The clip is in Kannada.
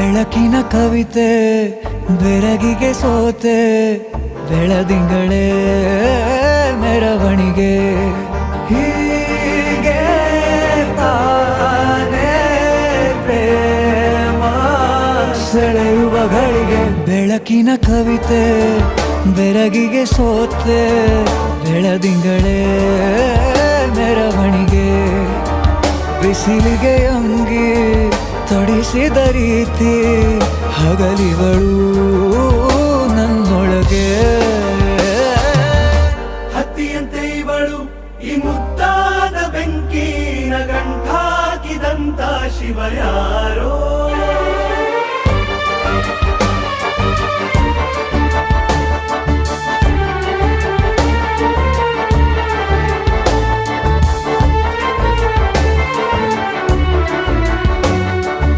ಬೆಳಕಿನ ಕವಿತೆ ಬೆರಗಿಗೆ ಸೋತೆ ಬೆಳದಿಂಗಳೇ ಮೆರವಣಿಗೆ ಹೀಗೆ ತಾನೇ ಪ್ರೇಮ ಸೆಳೆಯುವ ಗಳಿಗೆ ಬೆಳಕಿನ ಕವಿತೆ ಬೆರಗಿಗೆ ಸೋತೆ ಬೆಳದಿಂಗಳೇ ಮೆರವಣಿಗೆ ಬಿಸಿಲಿಗೆ ಅಂಗಿ ತೊಡಿಸಿದ ರೀತಿ ಹಗಲಿಗಳು ನನ್ನೊಳಗೆ ಹತ್ತಿಯಂತೆ ಇವಳು ಈ ಮುದ್ದಾದ ಬೆಂಕಿನ ಗಂಟಾಕಿದಂತ ಶಿವ ಯಾರೋ